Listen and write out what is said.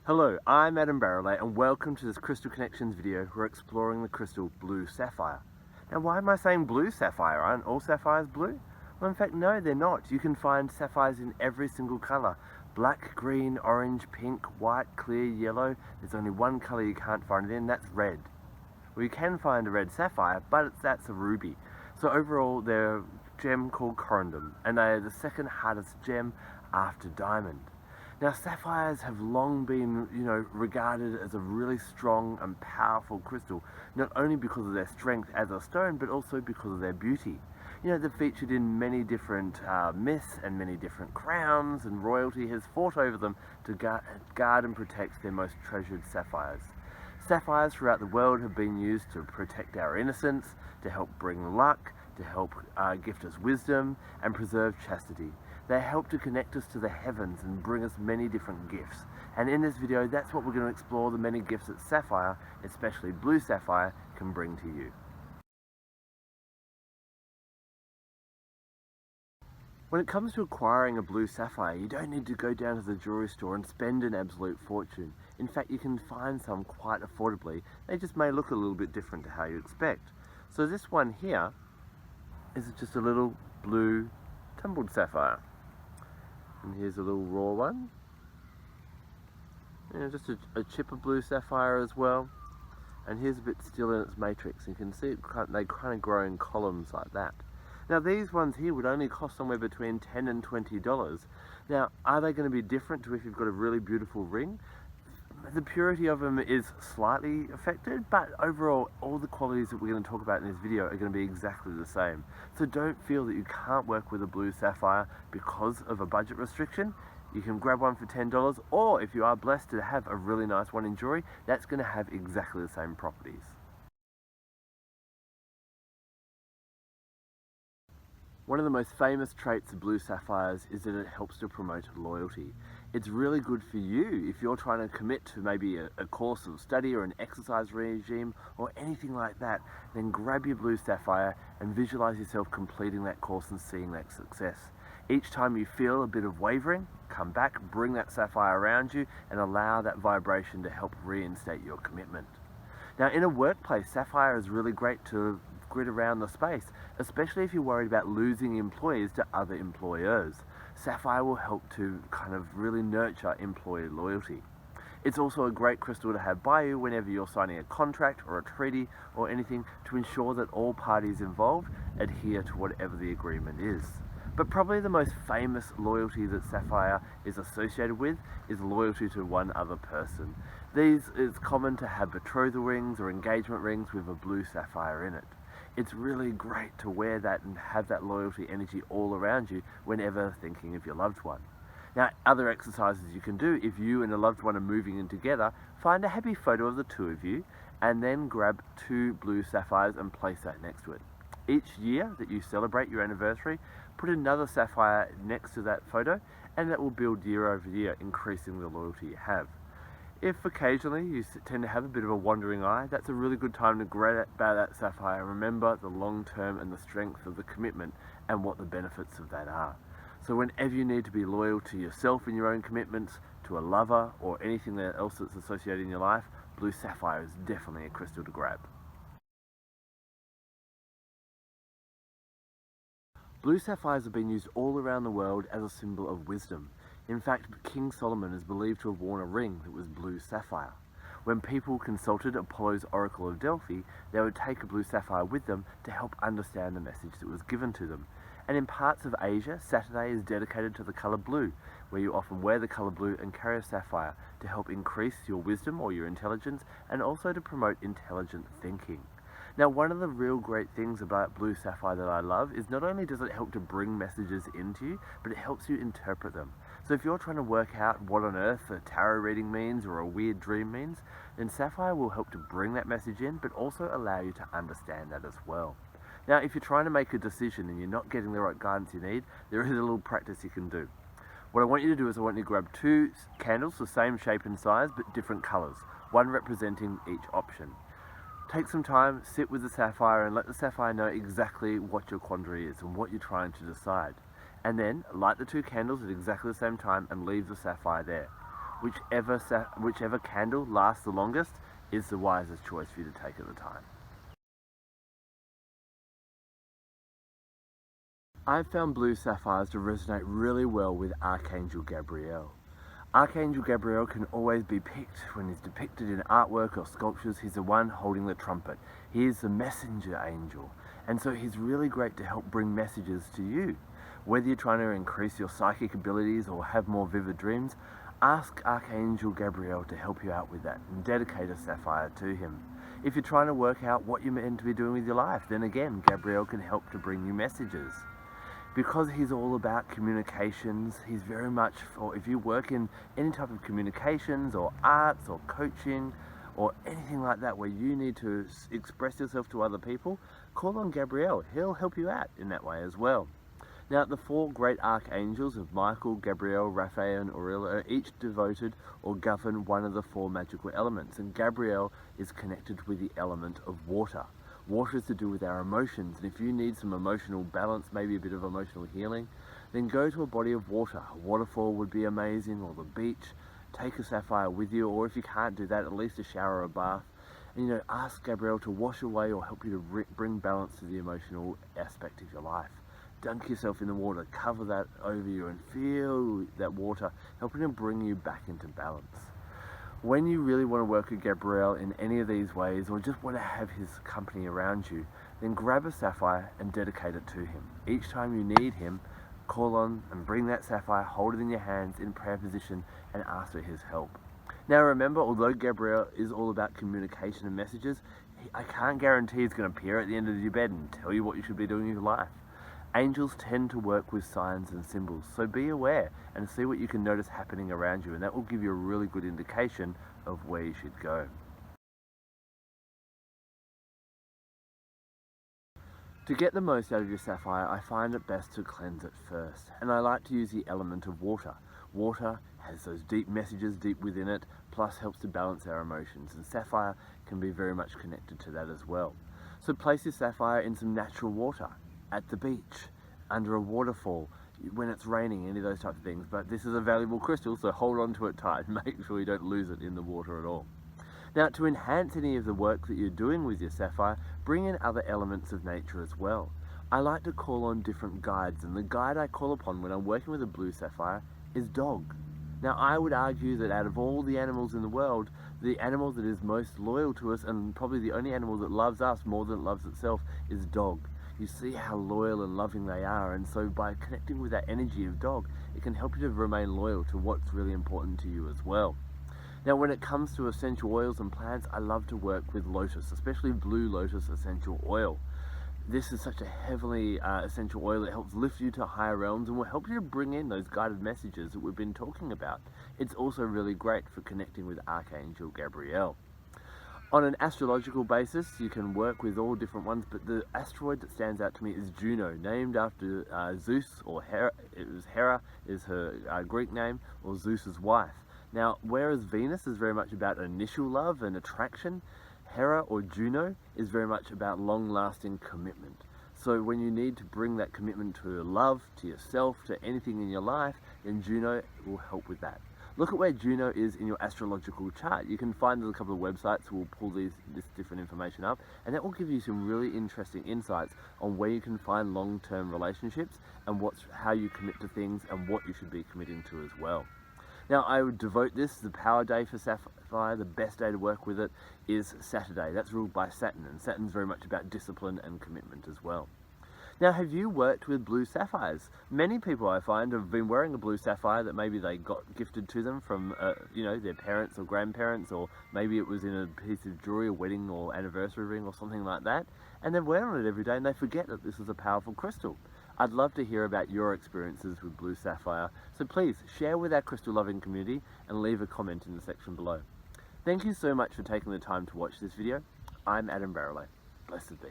Hello, I'm Adam Barralet and welcome to this Crystal Connections video. We're exploring the crystal Blue Sapphire. Now why am I saying Blue Sapphire? Aren't all sapphires blue? Well, in fact, no, they're not. You can find sapphires in every single colour. Black, green, orange, pink, white, clear, yellow. There's only one colour you can't find it in, that's red. Well, you can find a red sapphire, but that's a ruby. So overall, they're a gem called corundum, and they are the second hardest gem after diamond. Now, sapphires have long been, regarded as a really strong and powerful crystal, not only because of their strength as a stone, but also because of their beauty. They're featured in many different myths and many different crowns, and royalty has fought over them to guard and protect their most treasured sapphires. Sapphires throughout the world have been used to protect our innocence, to help bring luck, to help gift us wisdom, and preserve chastity. They help to connect us to the heavens and bring us many different gifts. And in this video, that's what we're going to explore, the many gifts that sapphire, especially blue sapphire, can bring to you. When it comes to acquiring a blue sapphire, you don't need to go down to the jewelry store and spend an absolute fortune. In fact, you can find some quite affordably. They just may look a little bit different to how you expect. So this one here is just a little blue tumbled sapphire. And here's a little raw one. Just a chip of blue sapphire as well. And here's a bit still in its matrix. You can see they kind of grow in columns like that. Now these ones here would only cost somewhere between $10 and $20. Now, are they going to be different to if you've got a really beautiful ring? The purity of them is slightly affected, but overall, all the qualities that we're going to talk about in this video are going to be exactly the same. So don't feel that you can't work with a blue sapphire because of a budget restriction. You can grab one for $10, or if you are blessed to have a really nice one in jewelry, that's going to have exactly the same properties. One of the most famous traits of blue sapphires is that it helps to promote loyalty. It's really good for you if you're trying to commit to maybe a course of study or an exercise regime or anything like that. Then grab your blue sapphire and visualize yourself completing that course and seeing that success. Each time you feel a bit of wavering, come back, bring that sapphire around you and allow that vibration to help reinstate your commitment. Now in a workplace, sapphire is really great to grid around the space, especially if you're worried about losing employees to other employers. Sapphire will help to kind of really nurture employee loyalty. It's also a great crystal to have by you whenever you're signing a contract or a treaty or anything to ensure that all parties involved adhere to whatever the agreement is. But probably the most famous loyalty that sapphire is associated with is loyalty to one other person. It's common to have betrothal rings or engagement rings with a blue sapphire in it. It's really great to wear that and have that loyalty energy all around you whenever thinking of your loved one. Now, other exercises you can do if you and a loved one are moving in together, find a happy photo of the two of you and then grab 2 blue sapphires and place that next to it. Each year that you celebrate your anniversary, put another sapphire next to that photo and that will build year over year, increasing the loyalty you have. If occasionally you tend to have a bit of a wandering eye, that's a really good time to grab that sapphire and remember the long term and the strength of the commitment and what the benefits of that are. So whenever you need to be loyal to yourself and your own commitments, to a lover or anything else that's associated in your life, blue sapphire is definitely a crystal to grab. Blue sapphires have been used all around the world as a symbol of wisdom. In fact, King Solomon is believed to have worn a ring that was blue sapphire. When people consulted Apollo's Oracle of Delphi, they would take a blue sapphire with them to help understand the message that was given to them. And in parts of Asia, Saturday is dedicated to the colour blue, where you often wear the colour blue and carry a sapphire to help increase your wisdom or your intelligence and also to promote intelligent thinking. Now, one of the real great things about blue sapphire that I love is not only does it help to bring messages into you, but it helps you interpret them. So if you're trying to work out what on earth a tarot reading means or a weird dream means, then sapphire will help to bring that message in, but also allow you to understand that as well. Now, if you're trying to make a decision and you're not getting the right guidance you need, there is a little practice you can do. What I want you to do is I want you to grab 2 candles, the same shape and size, but different colours, one representing each option. Take some time, sit with the sapphire and let the sapphire know exactly what your quandary is and what you're trying to decide. And then light the 2 candles at exactly the same time and leave the sapphire there. whichever candle lasts the longest is the wisest choice for you to take at the time. I've found blue sapphires to resonate really well with Archangel Gabriel. Archangel Gabriel can always be picked when he's depicted in artwork or sculptures. He's the one holding the trumpet. He is the messenger angel, and so he's really great to help bring messages to you. Whether you're trying to increase your psychic abilities or have more vivid dreams, ask Archangel Gabriel to help you out with that and dedicate a sapphire to him. If you're trying to work out what you're meant to be doing with your life, then again, Gabriel can help to bring you messages. Because he's all about communications, he's very much for, if you work in any type of communications or arts or coaching or anything like that where you need to express yourself to other people, call on Gabriel. He'll help you out in that way as well. Now, the four great archangels of Michael, Gabriel, Raphael and Uriel are each devoted or govern one of the four magical elements, and Gabriel is connected with the element of water. Water is to do with our emotions, and if you need some emotional balance, maybe a bit of emotional healing, then go to a body of water. A waterfall would be amazing, or the beach. Take a sapphire with you, or if you can't do that, at least a shower or a bath. And ask Gabriel to wash away or help you to bring balance to the emotional aspect of your life. Dunk yourself in the water, cover that over you, and feel that water helping to bring you back into balance. When you really want to work with Gabriel in any of these ways, or just want to have his company around you, then grab a sapphire and dedicate it to him. Each time you need him, call on and bring that sapphire, hold it in your hands in prayer position and ask for his help. Now remember, although Gabriel is all about communication and messages, I can't guarantee he's going to appear at the end of your bed and tell you what you should be doing in your life. Angels tend to work with signs and symbols, so be aware and see what you can notice happening around you, and that will give you a really good indication of where you should go. To get the most out of your sapphire, I find it best to cleanse it first, and I like to use the element of water. Water has those deep messages deep within it, plus helps to balance our emotions, and sapphire can be very much connected to that as well. So place your sapphire in some natural water, at the beach, under a waterfall, when it's raining, any of those types of things. But this is a valuable crystal, so hold on to it tight and make sure you don't lose it in the water at all. Now, to enhance any of the work that you're doing with your sapphire, bring in other elements of nature as well. I like to call on different guides, and the guide I call upon when I'm working with a blue sapphire is dog. Now, I would argue that out of all the animals in the world, the animal that is most loyal to us, and probably the only animal that loves us more than it loves itself, is dog. You see how loyal and loving they are, and so by connecting with that energy of dog, it can help you to remain loyal to what's really important to you as well. Now, when it comes to essential oils and plants, I love to work with lotus, especially blue lotus essential oil. This is such a heavily essential oil that helps lift you to higher realms and will help you to bring in those guided messages that we've been talking about. It's also really great for connecting with Archangel Gabriel. On an astrological basis, you can work with all different ones, but the asteroid that stands out to me is Juno, named after Zeus, or Hera. Hera is her Greek name, or Zeus's wife. Now, whereas Venus is very much about initial love and attraction, Hera or Juno is very much about long-lasting commitment. So when you need to bring that commitment to love, to yourself, to anything in your life, then Juno will help with that. Look at where Juno is in your astrological chart. You can find a couple of websites that will pull this different information up, and that will give you some really interesting insights on where you can find long-term relationships and how you commit to things and what you should be committing to as well. Now, I would devote this, the power day for sapphire. The best day to work with it is Saturday. That's ruled by Saturn, and Saturn's very much about discipline and commitment as well. Now, have you worked with blue sapphires? Many people, I find, have been wearing a blue sapphire that maybe they got gifted to them from, their parents or grandparents, or maybe it was in a piece of jewelry, a wedding or anniversary ring or something like that, and they're wearing it every day and they forget that this is a powerful crystal. I'd love to hear about your experiences with blue sapphire, so please share with our crystal loving community and leave a comment in the section below. Thank you so much for taking the time to watch this video. I'm Adam Barralet. Blessed be.